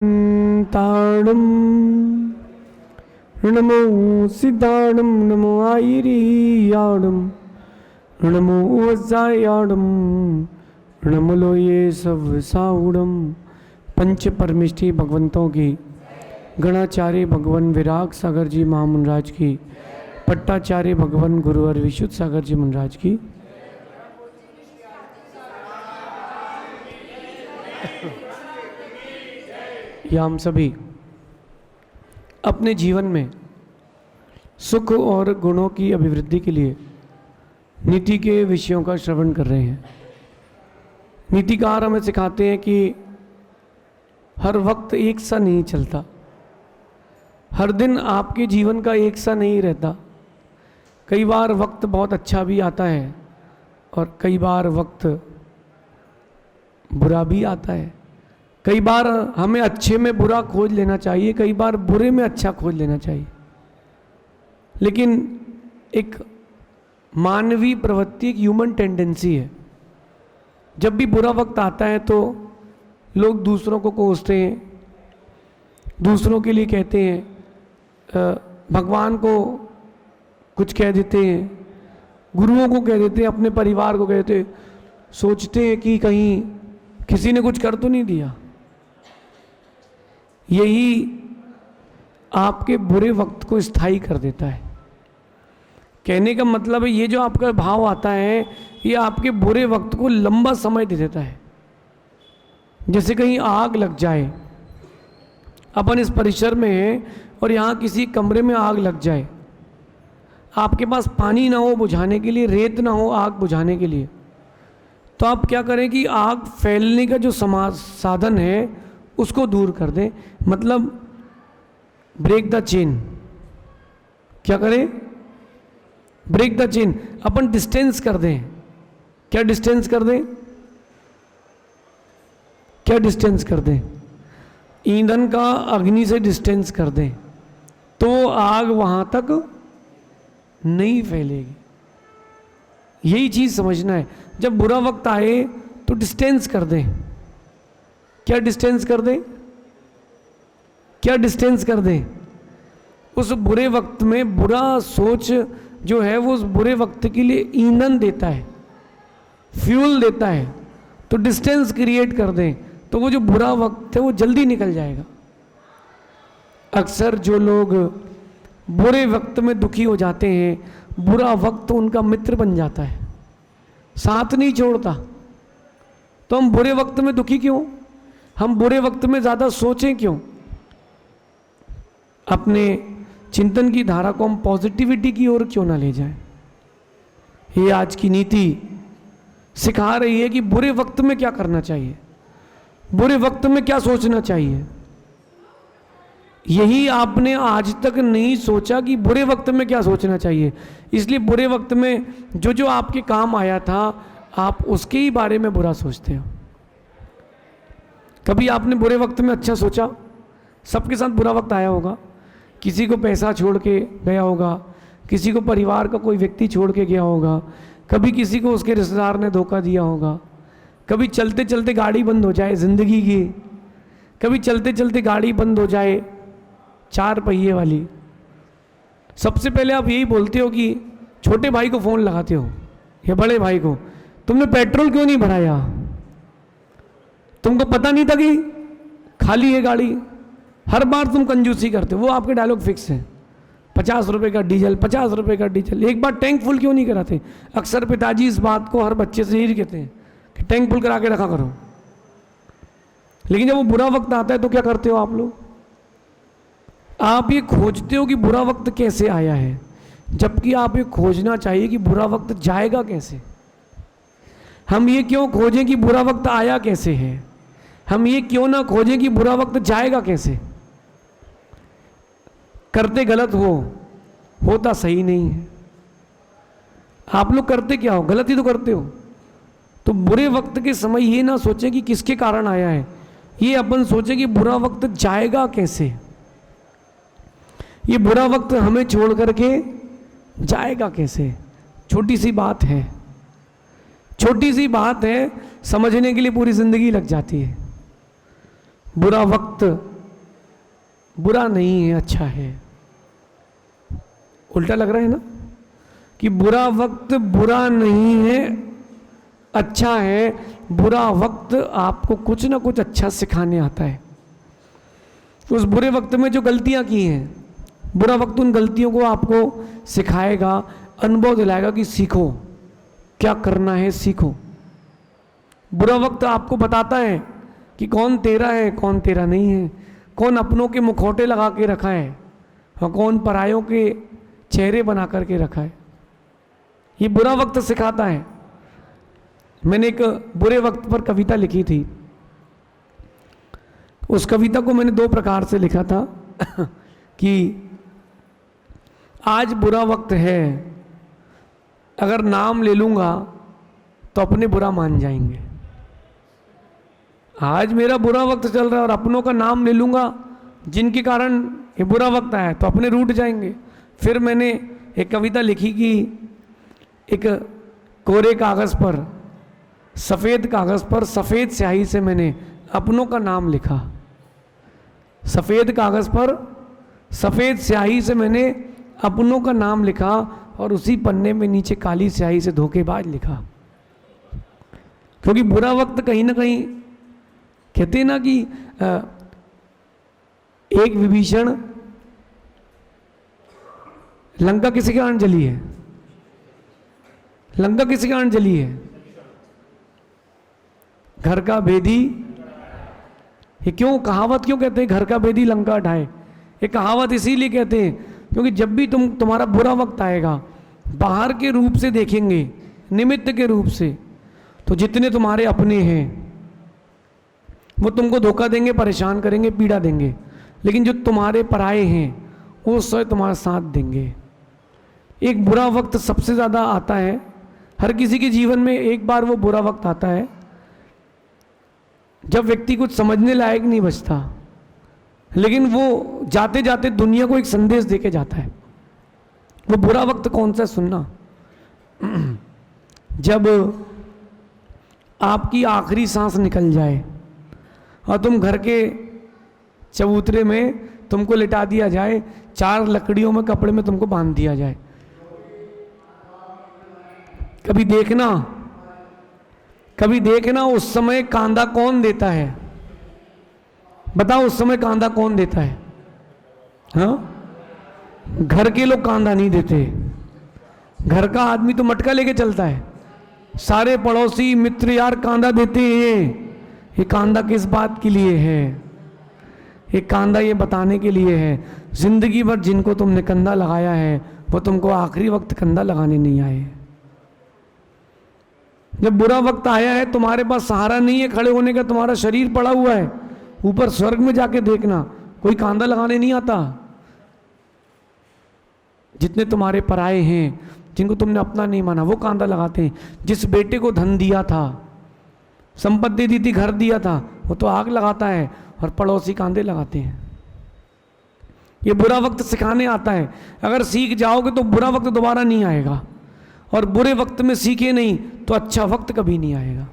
ताड़म नमो सिद्धाणम नमो आयरियाडम नमो वज्जायाडम नमो ये सब साउडम। पंच परमिष्ठी भगवंतों की, गणाचार्य भगवान विराग सागर जी महामुनराज की, पट्टाचार्य भगवान गुरुवर विशुद्ध सागर जी मुनराज की। या हम सभी अपने जीवन में सुख और गुणों की अभिवृद्धि के लिए नीति के विषयों का श्रवण कर रहे हैं। नीतिकार हमें सिखाते हैं कि हर वक्त एक सा नहीं चलता, हर दिन आपके जीवन का एक सा नहीं रहता। कई बार वक्त बहुत अच्छा भी आता है और कई बार वक्त बुरा भी आता है। कई बार हमें अच्छे में बुरा खोज लेना चाहिए, कई बार बुरे में अच्छा खोज लेना चाहिए। लेकिन एक मानवीय प्रवृत्ति, एक ह्यूमन टेंडेंसी है, जब भी बुरा वक्त आता है तो लोग दूसरों को कोसते हैं, दूसरों के लिए कहते हैं, भगवान को कुछ कह देते हैं, गुरुओं को कह देते हैं, अपने परिवार को कहते हैं, सोचते हैं कि कहीं किसी ने कुछ कर तो नहीं दिया। यही आपके बुरे वक्त को स्थायी कर देता है। कहने का मतलब है, ये जो आपका भाव आता है ये आपके बुरे वक्त को लंबा समय दे देता है। जैसे कहीं आग लग जाए, अपन इस परिसर में हैं और यहाँ किसी कमरे में आग लग जाए, आपके पास पानी ना हो बुझाने के लिए, रेत ना हो आग बुझाने के लिए, तो आप क्या करें कि आग फैलने का जो साधन है उसको दूर कर दें, मतलब ब्रेक द चेन। क्या करें? Break the chain. अपन डिस्टेंस कर दें। क्या डिस्टेंस कर दें? क्या डिस्टेंस कर दें? ईंधन का अग्नि से डिस्टेंस कर दें तो आग वहां तक नहीं फैलेगी। यही चीज समझना है। जब बुरा वक्त आए तो डिस्टेंस कर दें। क्या डिस्टेंस कर दें? क्या डिस्टेंस कर दें? उस बुरे वक्त में बुरा सोच जो है वो उस बुरे वक्त के लिए ईंधन देता है, फ्यूल देता है। तो डिस्टेंस क्रिएट कर दें तो वो जो बुरा वक्त है वो जल्दी निकल जाएगा। अक्सर जो लोग बुरे वक्त में दुखी हो जाते हैं, बुरा वक्त उनका मित्र बन जाता है, साथ नहीं छोड़ता। तो हम बुरे वक्त में दुखी क्यों? हम बुरे वक्त में ज़्यादा सोचें क्यों? अपने चिंतन की धारा को हम पॉजिटिविटी की ओर क्यों ना ले जाएं? ये आज की नीति सिखा रही है कि बुरे वक्त में क्या करना चाहिए, बुरे वक्त में क्या सोचना चाहिए। यही आपने आज तक नहीं सोचा कि बुरे वक्त में क्या सोचना चाहिए। इसलिए बुरे वक्त में जो जो आपके काम आया था आप उसके ही बारे में बुरा सोचते हो। कभी आपने बुरे वक्त में अच्छा सोचा? सबके साथ बुरा वक्त आया होगा। किसी को पैसा छोड़ के गया होगा, किसी को परिवार का कोई व्यक्ति छोड़ के गया होगा, कभी किसी को उसके रिश्तेदार ने धोखा दिया होगा, कभी चलते चलते गाड़ी बंद हो जाए ज़िंदगी की, कभी चलते चलते गाड़ी बंद हो जाए 4 पहिए वाली। सबसे पहले आप यही बोलते हो कि छोटे भाई को फ़ोन लगाते हो या बड़े भाई को, तुमने पेट्रोल क्यों नहीं भराया? तुमको पता नहीं था कि खाली है गाड़ी? हर बार तुम कंजूसी करते हो। वो आपके डायलॉग फिक्स है। 50 रुपये का डीजल, 50 रुपये का डीजल। एक बार टैंक फुल क्यों नहीं कराते? अक्सर पिताजी इस बात को हर बच्चे से यही कहते हैं कि टैंक फुल करा के रखा करो। लेकिन जब वो बुरा वक्त आता है तो क्या करते हो आप लोग? आप ये खोजते हो कि बुरा वक्त कैसे आया है, जबकि आप ये खोजना चाहिए कि बुरा वक्त जाएगा कैसे। हम ये क्यों खोजें कि बुरा वक्त आया कैसे है? हम ये क्यों ना खोजें कि बुरा वक्त जाएगा कैसे? करते गलत होता सही नहीं है। आप लोग करते क्या हो? गलत ही तो करते हो। तो बुरे वक्त के समय ये ना सोचें कि किसके कारण आया है, ये अपन सोचें कि बुरा वक्त जाएगा कैसे। ये बुरा वक्त हमें छोड़ करके जाएगा कैसे? छोटी सी बात है, छोटी सी बात है, समझने के लिए पूरी जिंदगी लग जाती है। बुरा वक्त बुरा नहीं है, अच्छा है। उल्टा लग रहा है ना कि बुरा वक्त बुरा नहीं है, अच्छा है। बुरा वक्त आपको कुछ ना कुछ अच्छा सिखाने आता है। तो उस बुरे वक्त में जो गलतियां की हैं, बुरा वक्त उन गलतियों को आपको सिखाएगा, अनुभव दिलाएगा कि सीखो, क्या करना है सीखो। बुरा वक्त आपको बताता है कि कौन तेरा है कौन तेरा नहीं है, कौन अपनों के मुखौटे लगा के रखा है और कौन परायों के चेहरे बना करके रखा है। ये बुरा वक्त सिखाता है। मैंने एक बुरे वक्त पर कविता लिखी थी। उस कविता को मैंने 2 प्रकार से लिखा था कि आज बुरा वक्त है, अगर नाम ले लूँगा तो अपने बुरा मान जाएंगे। आज मेरा बुरा वक्त चल रहा है और अपनों का नाम ले लूँगा जिनके कारण ये बुरा वक्त आया तो अपने रूठ जाएंगे। फिर मैंने एक कविता लिखी कि एक कोरे कागज़ पर, सफ़ेद कागज़ पर सफ़ेद स्याही से मैंने अपनों का नाम लिखा। सफ़ेद कागज़ पर सफ़ेद स्याही से मैंने अपनों का नाम लिखा और उसी पन्ने में नीचे काली स्याही से धोखेबाज लिखा। क्योंकि बुरा वक्त कहीं ना कहीं, कहते हैं ना कि एक विभीषण, लंका किसी कारण जली है? लंका किसी कारण जली है? घर का भेदी। ये क्यों कहावत क्यों कहते हैं घर का भेदी लंका ढाए? ये कहावत इसीलिए कहते हैं क्योंकि जब भी तुम्हारा बुरा वक्त आएगा, बाहर के रूप से देखेंगे, निमित्त के रूप से, तो जितने तुम्हारे अपने हैं वो तुमको धोखा देंगे, परेशान करेंगे, पीड़ा देंगे। लेकिन जो तुम्हारे पराये हैं वो स्वयं तुम्हारा साथ देंगे। एक बुरा वक्त सबसे ज़्यादा आता है हर किसी के जीवन में। एक बार वो बुरा वक्त आता है जब व्यक्ति कुछ समझने लायक नहीं बचता, लेकिन वो जाते जाते दुनिया को एक संदेश देके जाता है। वो बुरा वक्त कौन सा सुनना? जब आपकी आखिरी सांस निकल जाए और तुम घर के चबूतरे में तुमको लिटा दिया जाए, 4 लकड़ियों में कपड़े में तुमको बांध दिया जाए। कभी देखना उस समय कांधा कौन देता है? बताओ उस समय कांधा कौन देता है? हाँ, घर के लोग कांधा नहीं देते। घर का आदमी तो मटका लेके चलता है। सारे पड़ोसी मित्र यार कांधा देते हैं। ये कांधा किस बात के लिए है? ये कांधा ये बताने के लिए है जिंदगी भर जिनको तुमने कंधा लगाया है वो तुमको आखिरी वक्त कंधा लगाने नहीं आए। जब बुरा वक्त आया है, तुम्हारे पास सहारा नहीं है खड़े होने का, तुम्हारा शरीर पड़ा हुआ है, ऊपर स्वर्ग में जाके देखना, कोई कांधा लगाने नहीं आता। जितने तुम्हारे पराये हैं, जिनको तुमने अपना नहीं माना, वो कांधा लगाते हैं। जिस बेटे को धन दिया था, संपत्ति दी थी, घर दिया था, वो तो आग लगाता है और पड़ोसी कांधे लगाते हैं। ये बुरा वक्त सिखाने आता है। अगर सीख जाओगे तो बुरा वक्त दोबारा नहीं आएगा, और बुरे वक्त में सीखे नहीं तो अच्छा वक्त कभी नहीं आएगा।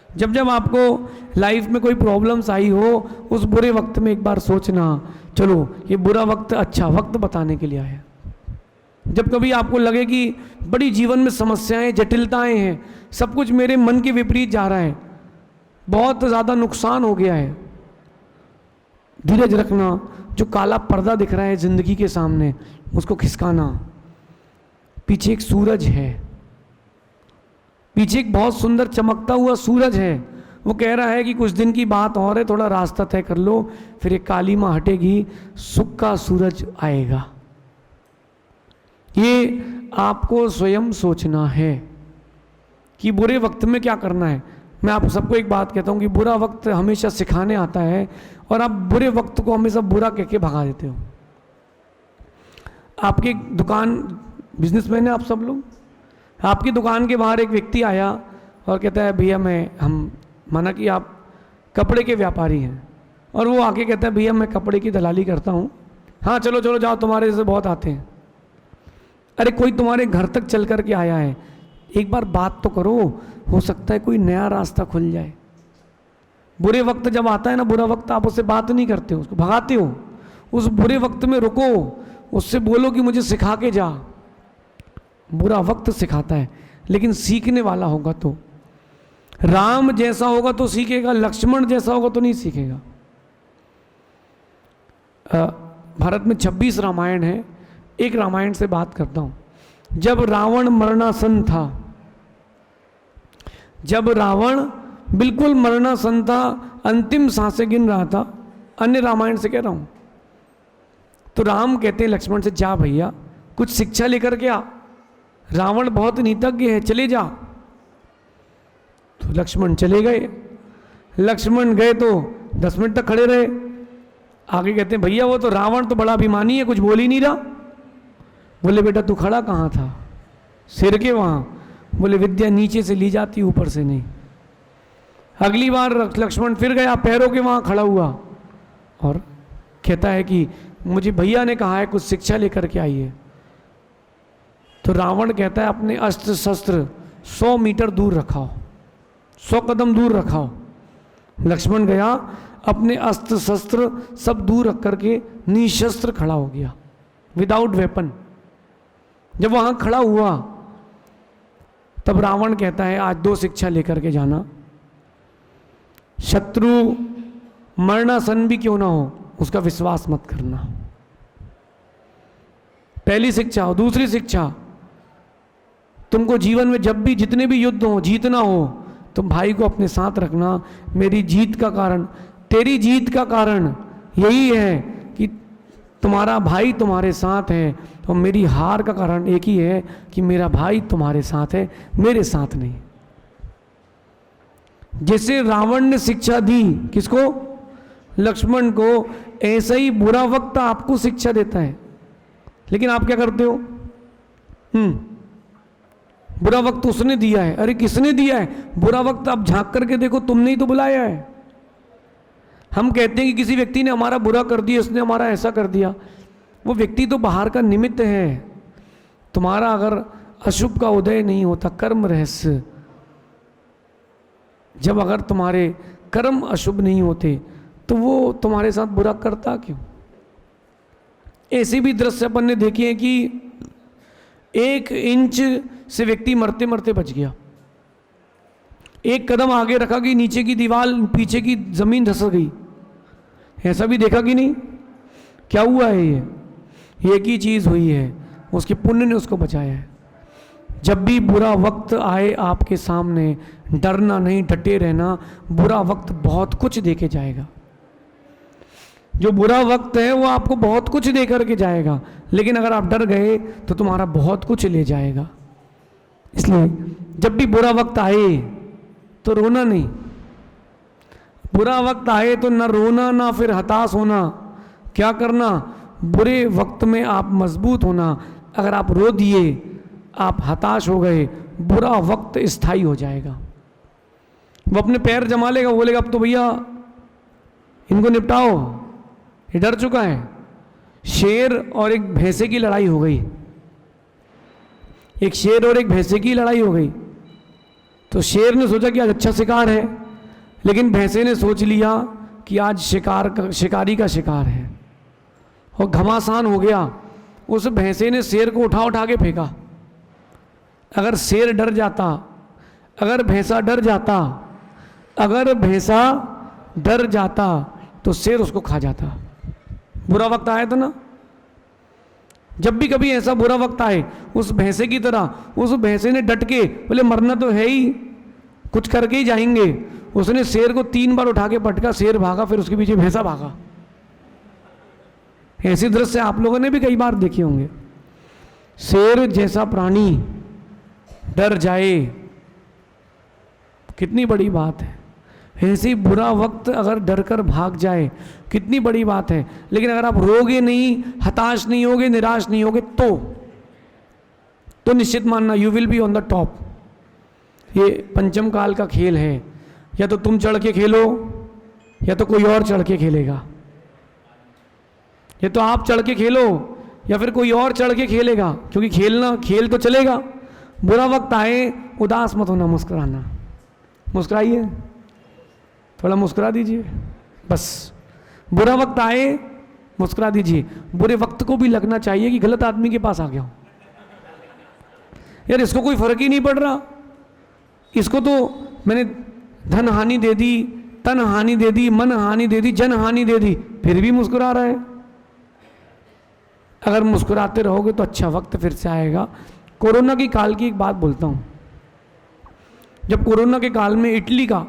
जब जब आपको लाइफ में कोई प्रॉब्लम्स आई हो, उस बुरे वक्त में एक बार सोचना, चलो ये बुरा वक्त अच्छा वक्त बताने के लिए आया। जब कभी आपको लगे कि बड़ी जीवन में समस्याएं, जटिलताएं हैं, सब कुछ मेरे मन के विपरीत जा रहा है, बहुत ज़्यादा नुकसान हो गया है, धीरज रखना। जो काला पर्दा दिख रहा है ज़िंदगी के सामने, उसको खिसकाना। पीछे एक सूरज है, पीछे एक बहुत सुंदर चमकता हुआ सूरज है। वो कह रहा है कि कुछ दिन की बात और है, थोड़ा रास्ता तय कर लो, फिर एक काली माँ हटेगी, सुख का सूरज आएगा। ये आपको स्वयं सोचना है कि बुरे वक्त में क्या करना है। मैं आप सबको एक बात कहता हूँ कि बुरा वक्त हमेशा सिखाने आता है, और आप बुरे वक्त को हमेशा बुरा कह के भगा देते हो। आपकी दुकान, बिजनेसमैन है आप सब लोग, आपकी दुकान के बाहर एक व्यक्ति आया और कहता है भैया हम माना कि आप कपड़े के व्यापारी हैं, और वो आके कहता है भैया मैं कपड़े की दलाली करता हूँ। हाँ चलो चलो जाओ, तुम्हारे जैसे बहुत आते हैं। अरे कोई तुम्हारे घर तक चल कर के आया है, एक बार बात तो करो, हो सकता है कोई नया रास्ता खुल जाए। बुरे वक्त जब आता है ना, बुरा वक्त, आप उससे बात नहीं करते हो, उसको भगाते हो। उस बुरे वक्त में रुको, उससे बोलो कि मुझे सिखा के जा। बुरा वक्त सिखाता है, लेकिन सीखने वाला होगा तो। राम जैसा होगा तो सीखेगा, लक्ष्मण जैसा होगा तो नहीं सीखेगा। भारत में 26 रामायण है। एक रामायण से बात करता हूं। जब रावण मरणासन था, जब रावण बिल्कुल मरणासन था, अंतिम सांसें गिन रहा था, अन्य रामायण से कह रहा हूं, तो राम कहते हैं लक्ष्मण से, जा भैया कुछ शिक्षा लेकर के आ, रावण बहुत नीतज्ञ है, चले जा। तो लक्ष्मण चले गए। लक्ष्मण गए तो 10 मिनट तक खड़े रहे। आगे कहते हैं, भैया वो तो रावण तो बड़ा अभिमानी है, कुछ बोल ही नहीं रहा। बोले बेटा तू खड़ा कहाँ था? सिर के वहाँ। बोले विद्या नीचे से ली जाती, ऊपर से नहीं। अगली बार लक्ष्मण फिर गया, पैरों के वहाँ खड़ा हुआ और कहता है कि मुझे भैया ने कहा है कुछ शिक्षा लेकर के आइए। तो रावण कहता है अपने अस्त्र शस्त्र 100 मीटर दूर रखाओ, 100 कदम दूर रखाओ। लक्ष्मण गया, अपने अस्त्र शस्त्र सब दूर रख करके निशस्त्र खड़ा हो गया, विदाउट वेपन। जब वहां खड़ा हुआ तब रावण कहता है, आज 2 शिक्षा लेकर के जाना। शत्रु मरणासन भी क्यों ना हो, उसका विश्वास मत करना। पहली शिक्षा। और दूसरी शिक्षा, तुमको जीवन में जब भी जितने भी युद्ध हो, जीतना हो, तुम भाई को अपने साथ रखना। मेरी जीत का कारण, तेरी जीत का कारण यही है कि तुम्हारा भाई तुम्हारे साथ है, और मेरी हार का कारण एक ही है कि मेरा भाई तुम्हारे साथ है, मेरे साथ नहीं। जैसे रावण ने शिक्षा दी किसको? लक्ष्मण को। ऐसा ही बुरा वक्त आपको शिक्षा देता है, लेकिन आप क्या करते हो? बुरा वक्त उसने दिया है। अरे किसने दिया है बुरा वक्त? आप झांक करके देखो, तुमने ही तो बुलाया है। हम कहते हैं कि किसी व्यक्ति ने हमारा बुरा कर दिया, उसने हमारा ऐसा कर दिया। वो व्यक्ति तो बाहर का निमित्त है। तुम्हारा अगर अशुभ का उदय नहीं होता, कर्म रहस्य, जब अगर तुम्हारे कर्म अशुभ नहीं होते तो वो तुम्हारे साथ बुरा करता क्यों? ऐसे भी दृश्य अपन ने देखे हैं कि 1 इंच से व्यक्ति मरते मरते बच गया। 1 कदम आगे रखा कि नीचे की दीवार, पीछे की जमीन धस गई। ऐसा भी देखा कि नहीं? क्या हुआ है? ये एक ही चीज हुई है, उसके पुण्य ने उसको बचाया है। जब भी बुरा वक्त आए आपके सामने, डरना नहीं, डटे रहना। बुरा वक्त बहुत कुछ दे के जाएगा। जो बुरा वक्त है वो आपको बहुत कुछ दे करके जाएगा, लेकिन अगर आप डर गए तो तुम्हारा बहुत कुछ ले जाएगा। इसलिए जब भी बुरा वक्त आए तो रोना नहीं। बुरा वक्त आए तो न रोना, ना फिर हताश होना। क्या करना? बुरे वक्त में आप मजबूत होना। अगर आप रो दिए, आप हताश हो गए, बुरा वक्त स्थायी हो जाएगा। वो अपने पैर जमा लेगा, बोलेगा अब तो भैया इनको निपटाओ, ये डर चुका है। शेर और एक भैंसे की लड़ाई हो गई। एक शेर और एक भैंसे की लड़ाई हो गई। तो शेर ने सोचा कि आज अच्छा शिकार है, लेकिन भैंसे ने सोच लिया कि आज शिकारी का शिकार है, और घमासान हो गया। उस भैंसे ने शेर को उठा उठा के फेंका। अगर शेर डर जाता, अगर भैंसा डर जाता, अगर भैंसा डर जाता तो शेर उसको खा जाता। बुरा वक्त आया था ना। जब भी कभी ऐसा बुरा वक्त आए, उस भैंसे की तरह, उस भैंसे ने डट के, बोले मरना तो है ही, कुछ करके ही जाएंगे। उसने शेर को 3 बार उठा के पटका, शेर भागा, फिर उसके पीछे भैंसा भागा। ऐसे दृश्य आप लोगों ने भी कई बार देखे होंगे। शेर जैसा प्राणी डर जाए, कितनी बड़ी बात है। ऐसे बुरा वक्त अगर डर कर भाग जाए, कितनी बड़ी बात है। लेकिन अगर आप रोगे नहीं, हताश नहीं होगे, निराश नहीं होगे, तो निश्चित मानना you will be on the top. ये पंचम काल का खेल है। या तो तुम चढ़ के खेलो, या तो कोई और चढ़ के खेलेगा। या तो आप चढ़ के खेलो, या फिर कोई और चढ़ के खेलेगा। क्योंकि खेल तो चलेगा। बुरा वक्त आए, उदास मत होना, मुस्कुराना। मुस्कुराइए। थोड़ा मुस्कुरा दीजिए, बस। बुरा वक्त आए मुस्कुरा दीजिए। बुरे वक्त को भी लगना चाहिए कि गलत आदमी के पास आ गया हूं, यार इसको कोई फर्क ही नहीं पड़ रहा, इसको तो मैंने धन हानि दे दी, तन हानि दे दी, मन हानि दे दी, जन हानि दे दी, फिर भी मुस्कुरा रहा है। अगर मुस्कुराते रहोगे तो अच्छा वक्त फिर से आएगा। कोरोना की काल की एक बात बोलता हूं। जब कोरोना के काल में इटली का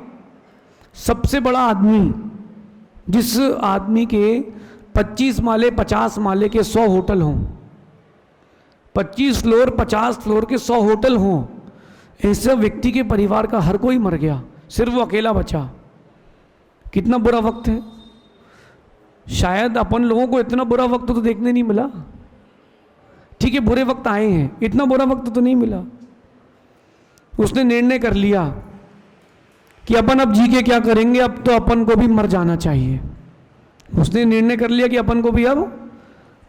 सबसे बड़ा आदमी, जिस आदमी के 25 माले 50 माले के 100 होटल हों, 25 फ्लोर 50 फ्लोर के 100 होटल हों, ऐसे व्यक्ति के परिवार का हर कोई मर गया, सिर्फ वो अकेला बचा। कितना बुरा वक्त है। शायद अपन लोगों को इतना बुरा वक्त तो देखने नहीं मिला। ठीक है, बुरे वक्त आए हैं, इतना बुरा वक्त तो नहीं मिला। उसने निर्णय कर लिया कि अपन अब जी के क्या करेंगे, अब तो अपन को भी मर जाना चाहिए। उसने निर्णय कर लिया कि अपन को भी अब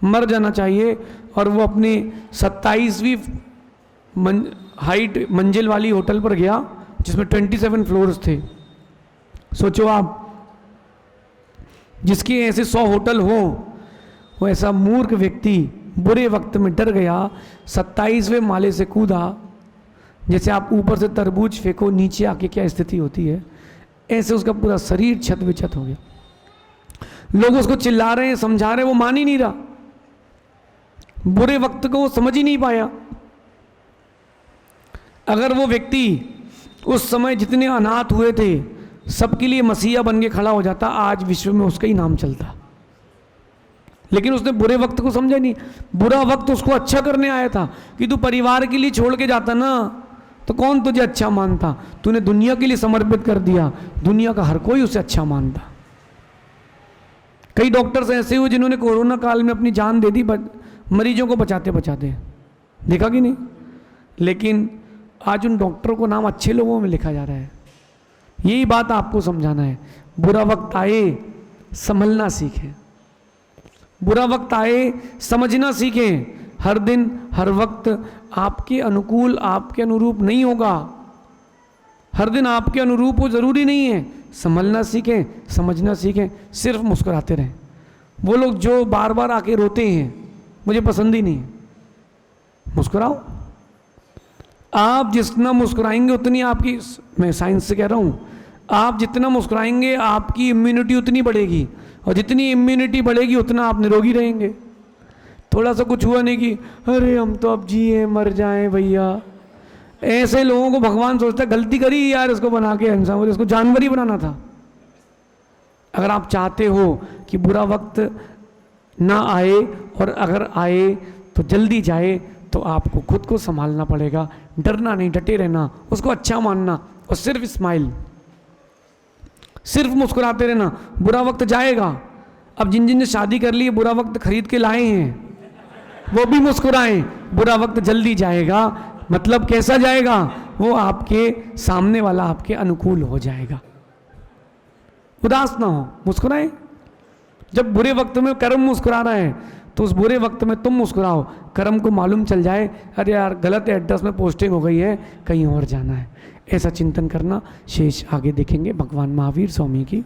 मर जाना चाहिए, और वो अपनी 27वीं हाइट मंजिल वाली होटल पर गया, जिसमें 27 फ्लोर्स थे। सोचो आप, जिसके ऐसे 100 होटल हो, वो ऐसा मूर्ख व्यक्ति बुरे वक्त में डर गया, 27वें माले से कूदा। जैसे आप ऊपर से तरबूज फेंको, नीचे आके क्या स्थिति होती है, ऐसे उसका पूरा शरीर छत विछत हो गया। लोग उसको चिल्ला रहे हैं, समझा रहे हैं, वो मान ही नहीं रहा। बुरे वक्त को वो समझ ही नहीं पाया। अगर वो व्यक्ति उस समय जितने अनाथ हुए थे सबके लिए मसीहा बन के खड़ा हो जाता, आज विश्व में उसका ही नाम चलता। लेकिन उसने बुरे वक्त को समझा नहीं। बुरा वक्त उसको अच्छा करने आया था कि तू परिवार के लिए छोड़ के जाता ना, तो कौन तुझे अच्छा मानता। तूने दुनिया के लिए समर्पित कर दिया, दुनिया का हर कोई उसे अच्छा मानता। कई डॉक्टर्स ऐसे हुए जिन्होंने कोरोना काल में अपनी जान दे दी मरीजों को बचाते बचाते, देखा कि नहीं। लेकिन आज उन डॉक्टरों को नाम अच्छे लोगों में लिखा जा रहा है। यही बात आपको समझाना है। बुरा वक्त आए संभलना सीखें, बुरा वक्त आए समझना सीखें। हर दिन हर वक्त आपके अनुकूल आपके अनुरूप नहीं होगा, हर दिन आपके अनुरूप वो ज़रूरी नहीं है। संभलना सीखें, समझना सीखें, सिर्फ मुस्कुराते रहें। वो लोग जो बार बार आके रोते हैं, मुझे पसंद ही नहीं है। मुस्कुराओ। आप जितना मुस्कुराएंगे उतनी आपकी, मैं साइंस से कह रहा हूँ, आप जितना मुस्कुराएंगे आपकी इम्यूनिटी उतनी बढ़ेगी, और जितनी इम्यूनिटी बढ़ेगी उतना आप निरोगी रहेंगे। थोड़ा सा कुछ हुआ नहीं कि अरे हम तो अब जिए मर जाएं भैया, ऐसे लोगों को भगवान सोचता है गलती करी यार, इसको बना के इंसान, इसको जानवर ही बनाना था। अगर आप चाहते हो कि बुरा वक्त ना आए, और अगर आए तो जल्दी जाए, तो आपको खुद को संभालना पड़ेगा। डरना नहीं, डटे रहना, उसको अच्छा मानना, और सिर्फ स्माइल, सिर्फ मुस्कुराते रहना। बुरा वक्त जाएगा। अब जिन जिन ने शादी कर ली, बुरा वक्त खरीद के लाए हैं, वो भी मुस्कुराएं। बुरा वक्त जल्दी जाएगा। मतलब कैसा जाएगा? वो आपके सामने वाला आपके अनुकूल हो जाएगा। उदास ना हो, मुस्कुराएं। जब बुरे वक्त में कर्म मुस्कुरा रहा है, तो उस बुरे वक्त में तुम मुस्कुराओ। कर्म को मालूम चल जाए, अरे यार गलत एड्रेस में पोस्टिंग हो गई है, कहीं और जाना है, ऐसा चिंतन करना। शेष आगे देखेंगे। भगवान महावीर स्वामी की